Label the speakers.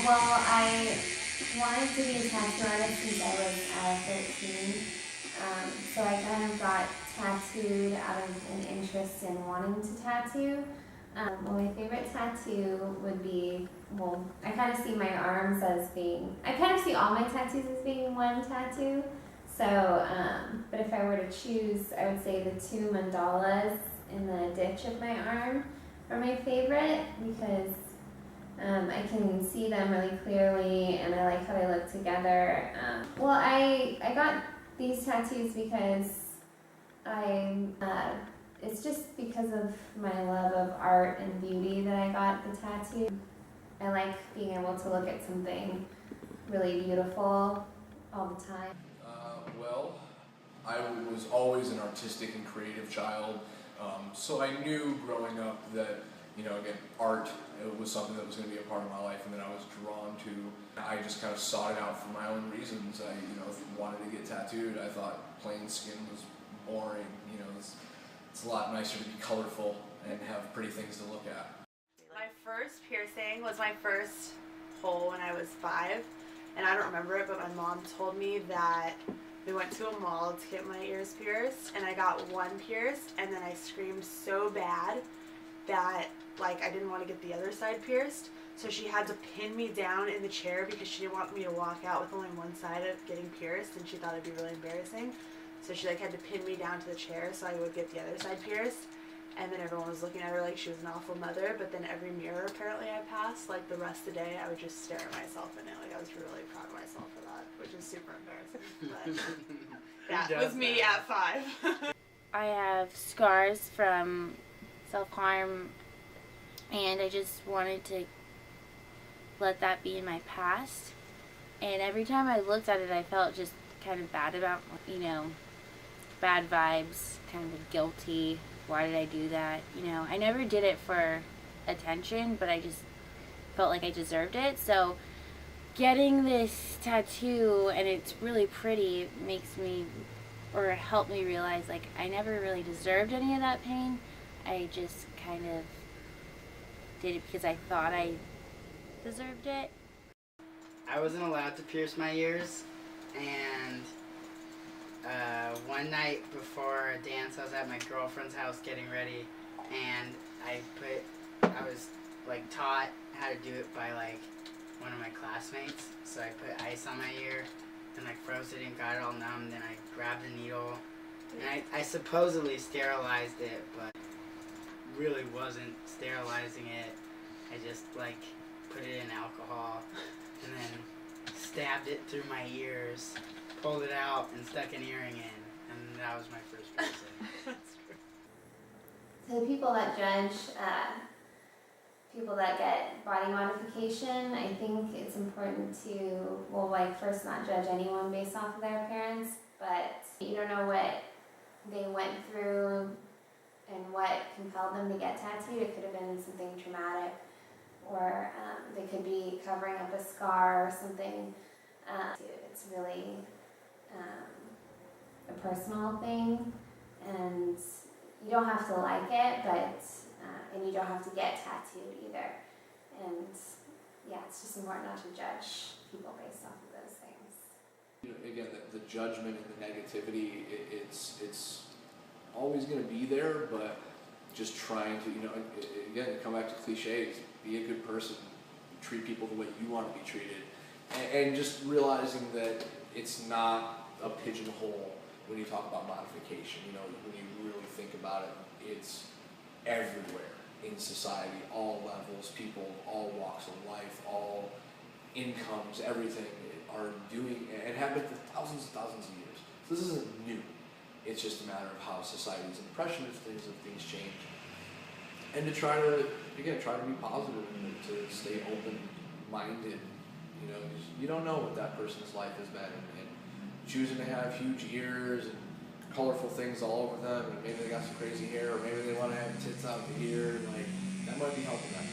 Speaker 1: Well, I wanted to be a tattoo artist since I was 13. So I kind of got tattooed out of an interest in wanting to tattoo. Well, my favorite tattoo would be, well, I kind of see my arms as being, I kind of see all my tattoos as being one tattoo. So, but if I were to choose, I would say the two mandalas in the ditch of my arm are my favorite because I can see them really clearly and I like how they look together. Well, I got these tattoos because it's just because of my love of art and beauty that I got the tattoo. I like being able to look at something really beautiful all the time.
Speaker 2: Well, I was always an artistic and creative child, so I knew growing up that, again, art was something that was going to be a part of my life and that I was drawn to. I just kind of sought it out for my own reasons. I, wanted to get tattooed. I thought plain skin was boring. It's a lot nicer to be colorful and have pretty things to look at.
Speaker 3: My first piercing was my first hole when I was 5, and I don't remember it, but my mom told me that we went to a mall to get my ears pierced, and I got one pierced, and then I screamed so bad that I didn't want to get the other side pierced, so she had to pin me down in the chair because she didn't want me to walk out with only one side of getting pierced, and she thought it'd be really embarrassing. So she had to pin me down to the chair so I would get the other side pierced. And then everyone was looking at her like she was an awful mother, but then every mirror apparently I passed, the rest of the day, I would just stare at myself in it. I was really proud of myself for that, which is super embarrassing. But that was me at 5.
Speaker 4: I have scars from self-harm, and I just wanted to let that be in my past. And every time I looked at it, I felt just kind of bad about, bad vibes, kind of guilty. Why did I do that? I never did it for attention, but I just felt like I deserved it. So getting this tattoo, and it's really pretty, makes me, or helped me realize, I never really deserved any of that pain. I just kind of did it because I thought I deserved it.
Speaker 5: I wasn't allowed to pierce my ears, and one night before a dance, I was at my girlfriend's house getting ready, and I was taught how to do it by one of my classmates. So I put ice on my ear and froze it and got it all numb. Then I grabbed the needle and I supposedly sterilized it, but really wasn't sterilizing it. I just put it in alcohol and then stabbed it through my ears, pulled it out, and stuck an earring in, and that was my first piercing.
Speaker 1: To the people that judge people that get body modification, I think it's important to, first not judge anyone based off of their appearance, but you don't know what they went through and what compelled them to get tattooed. It could have been something traumatic, or they could be covering up a scar or something. It's really a personal thing, and you don't have to like it, but and you don't have to get tattooed either. And it's just important not to judge people based off of those things.
Speaker 2: Again, the judgment and the negativity, it's always going to be there, but just trying to, again, come back to cliches, be a good person, treat people the way you want to be treated, and just realizing that it's not a pigeonhole when you talk about modification. When you really think about it, it's everywhere in society, all levels, people, all walks of life, all incomes, everything are doing and have been for thousands and thousands of years. So this isn't new. It's just a matter of how society's impression of things change. And to try to be positive and to stay open-minded. You don't know what that person's life has been, and choosing to have huge ears and colorful things all over them, and maybe they got some crazy hair, or maybe they want to have tits out here, that might be helping that